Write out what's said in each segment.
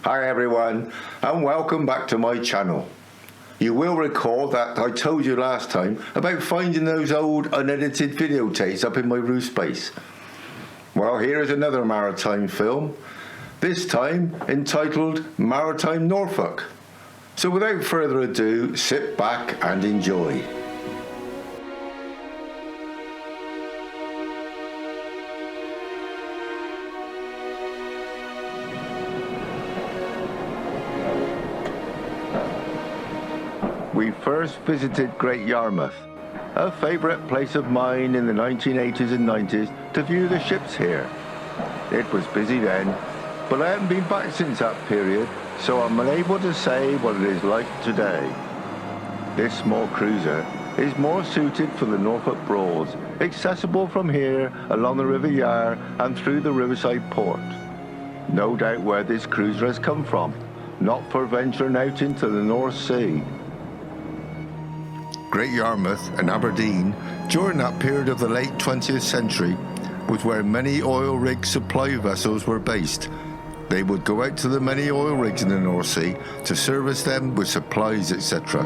Hi everyone, and welcome back to my channel. You will recall that I told you last time about finding those old unedited videotapes up in my roof space. Well, here is another maritime film, this time entitled Maritime Norfolk. So without further ado, sit back and enjoy. We first visited Great Yarmouth, a favourite place of mine in the 1980s and 90s to view the ships here. It was busy then, but I haven't been back since that period, so I'm unable to say what it is like today. This small cruiser is more suited for the Norfolk Broads, accessible from here along the River Yar and through the riverside port. No doubt where this cruiser has come from, not for venturing out into the North Sea. Great Yarmouth and Aberdeen, during that period of the late 20th century, was where many oil rig supply vessels were based. They would go out to the many oil rigs in the North Sea to service them with supplies, etc.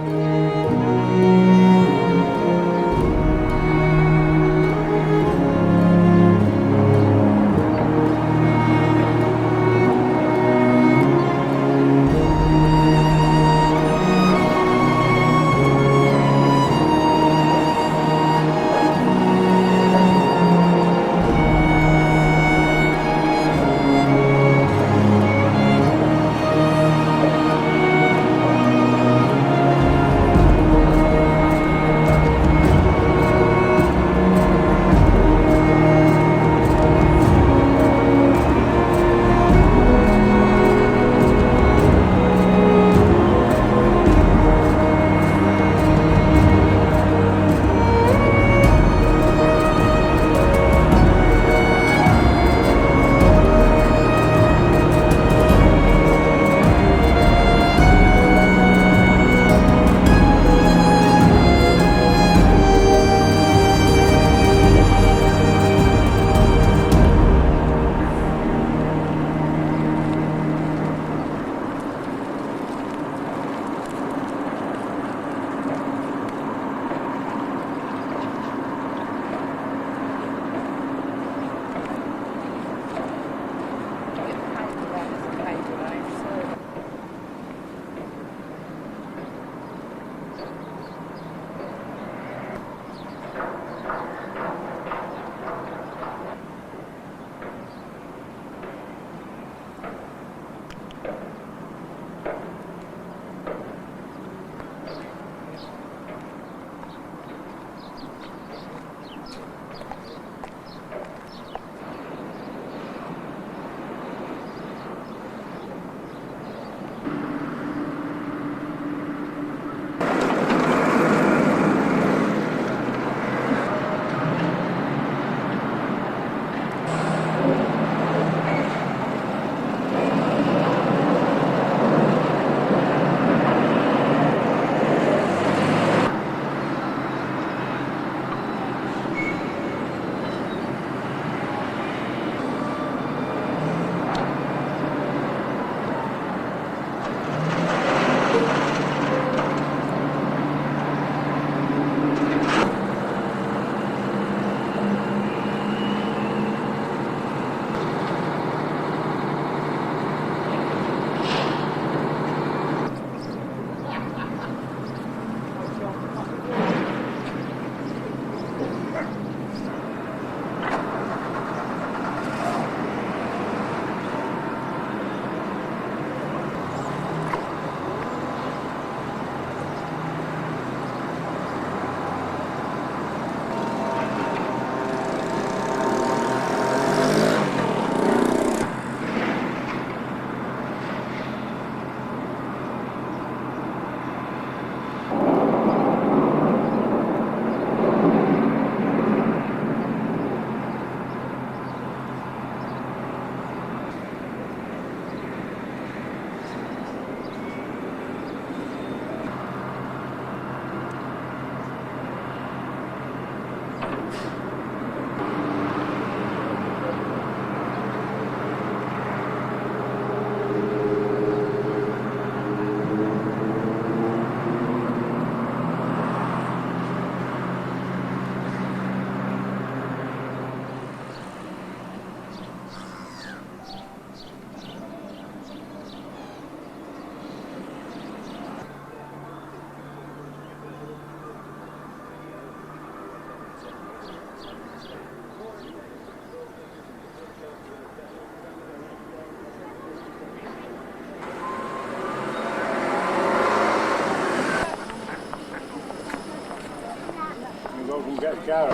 Go.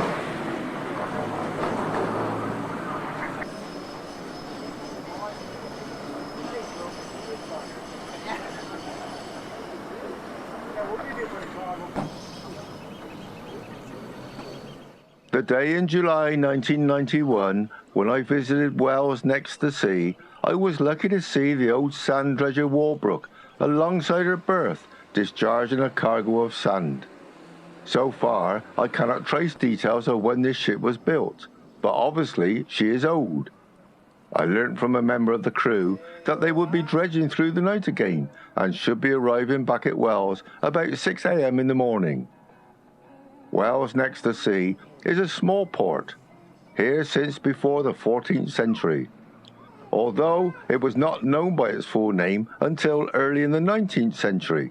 The day in July 1991, when I visited Wells next to sea, I was lucky to see the old sand dredger Walbrook alongside her berth, discharging a cargo of sand. So far, I cannot trace details of when this ship was built, but obviously she is old. I learnt from a member of the crew that they would be dredging through the night again and should be arriving back at Wells about 6 a.m. in the morning. Wells next to sea is a small port, here since before the 14th century, although it was not known by its full name until early in the 19th century,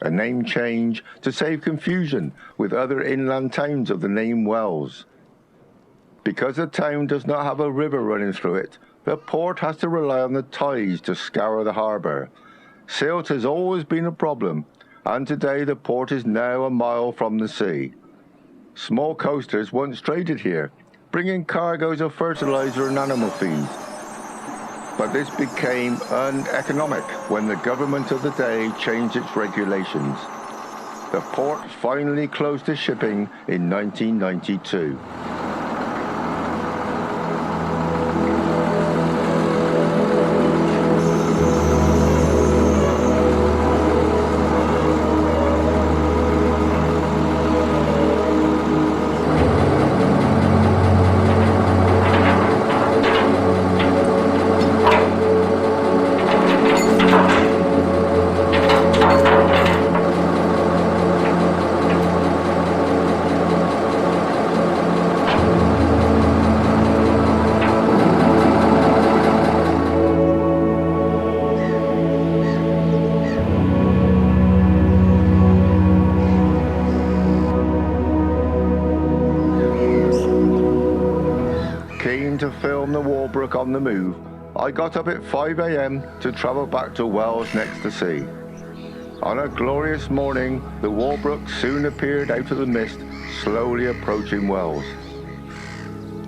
a name change to save confusion with other inland towns of the name Wells. Because the town does not have a river running through it, the port has to rely on the tides to scour the harbour. Silt has always been a problem, and today the port is now a mile from the sea. Small coasters once traded here, bringing cargoes of fertilizer and animal feed. But this became uneconomic when the government of the day changed its regulations. The port finally closed to shipping in 1992. To film the Walbrook on the move, I got up at 5 a.m. to travel back to Wells next to sea. On a glorious morning, the Walbrook soon appeared out of the mist, slowly approaching Wells.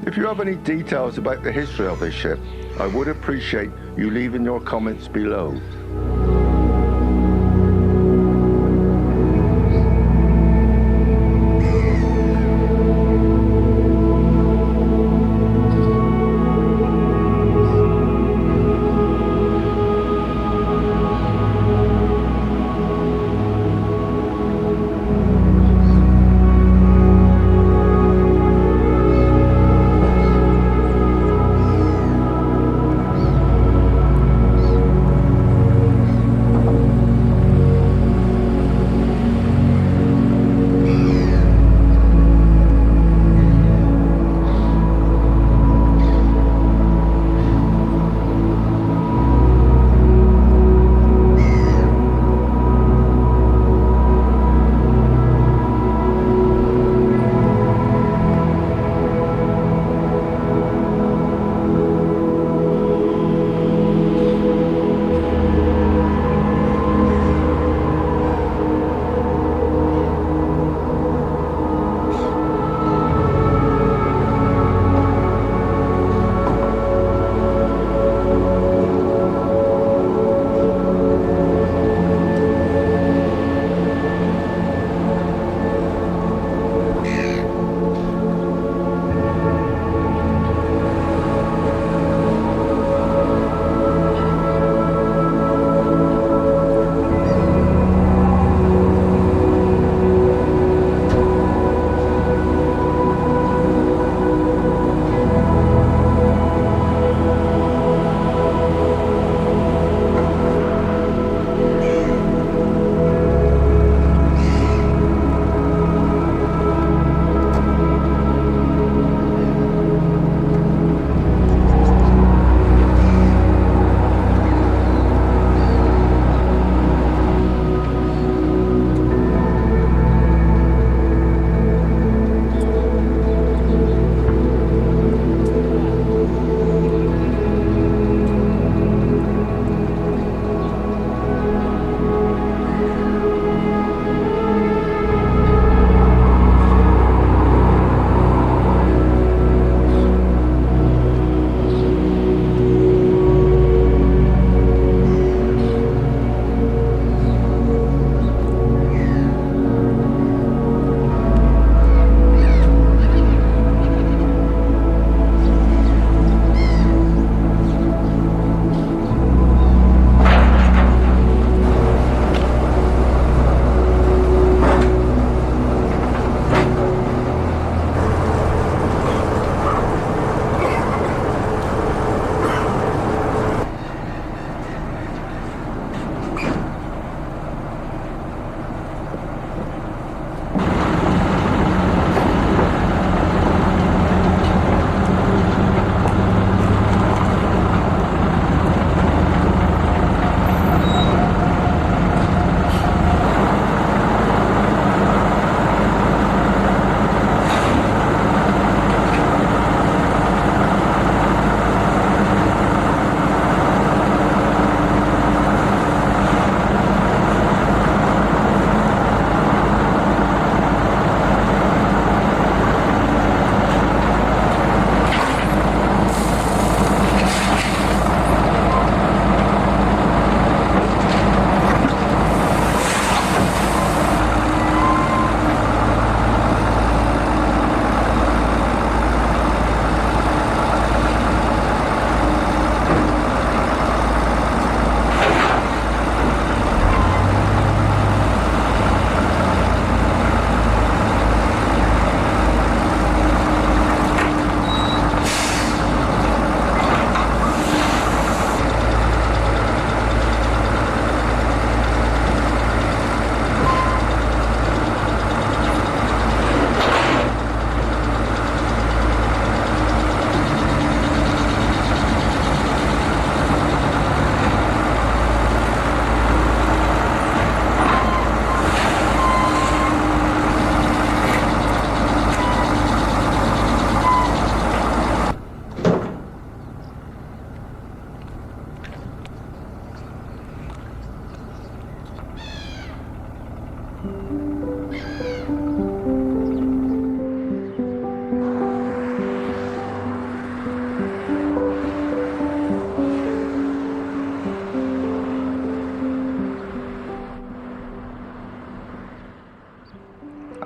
If you have any details about the history of this ship, I would appreciate you leaving your comments below.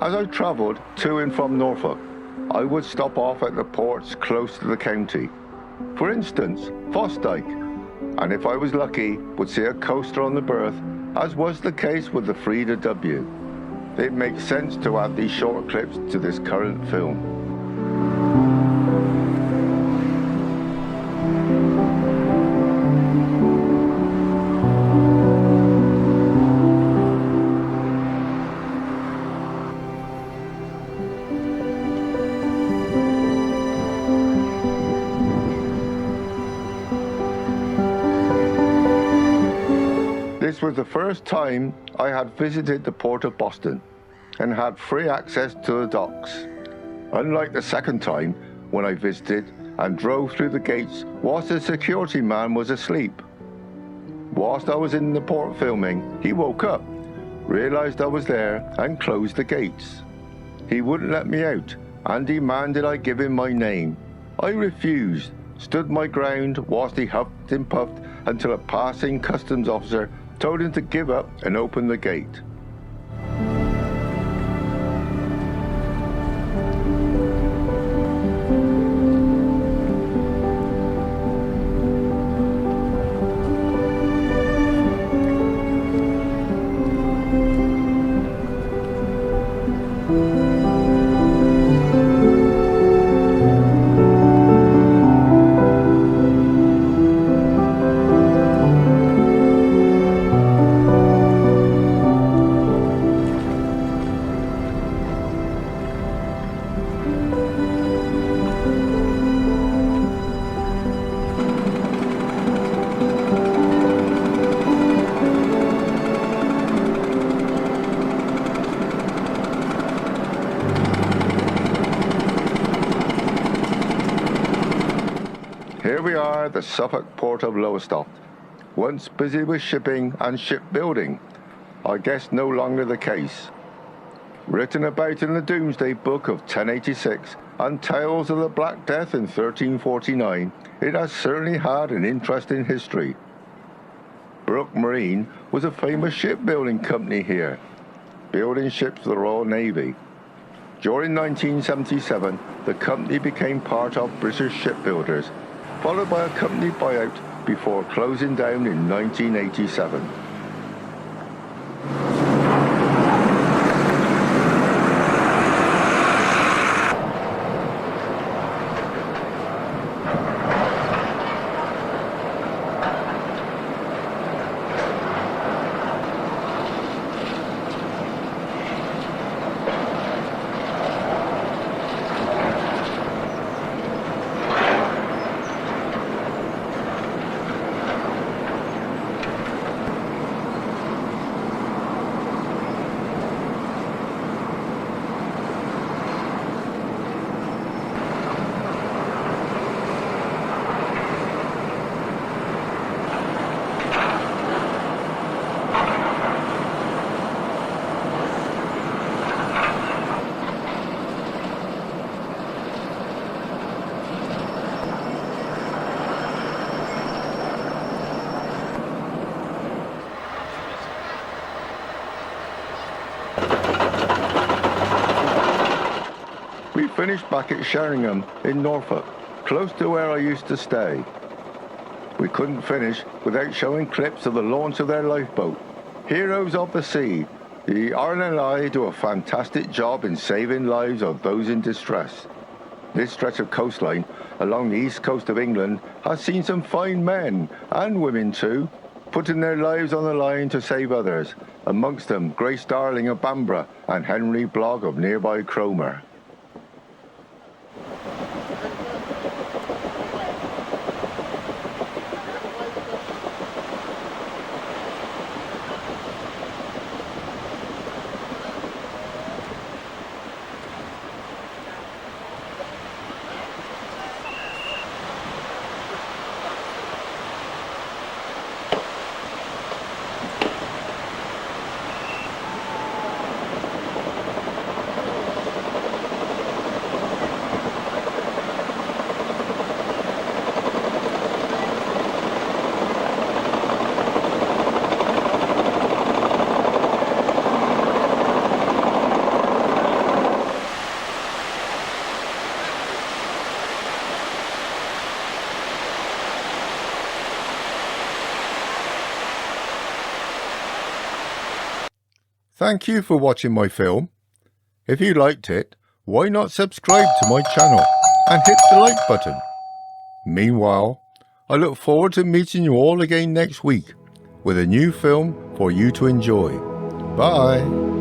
As I travelled to and from Norfolk, I would stop off at the ports close to the county. For instance, Fosdyke, and if I was lucky, would see a coaster on the berth, as was the case with the Frida W. It makes sense to add these short clips to this current film. This was the first time I had visited the port of Boston and had free access to the docks. Unlike the second time when I visited and drove through the gates whilst the security man was asleep. Whilst I was in the port filming, he woke up, realised I was there and closed the gates. He wouldn't let me out and demanded I give him my name. I refused, stood my ground whilst he huffed and puffed until a passing customs officer told him to give up and open the gate. Here we are at the Suffolk port of Lowestoft, once busy with shipping and shipbuilding. I guess no longer the case. Written about in the Domesday Book of 1086 and tales of the Black Death in 1349, it has certainly had an interesting history. Brooke Marine was a famous shipbuilding company here, building ships for the Royal Navy. During 1977, the company became part of British Shipbuilders, followed by a company buyout before closing down in 1987. Finished back at Sheringham in Norfolk, close to where I used to stay. We couldn't finish without showing clips of the launch of their lifeboat. Heroes of the sea, the RNLI do a fantastic job in saving lives of those in distress. This stretch of coastline along the east coast of England has seen some fine men, and women too, putting their lives on the line to save others, amongst them Grace Darling of Bamborough and Henry Blogg of nearby Cromer. Thank you for watching my film. If you liked it, why not subscribe to my channel and hit the like button? Meanwhile, I look forward to meeting you all again next week with a new film for you to enjoy. Bye.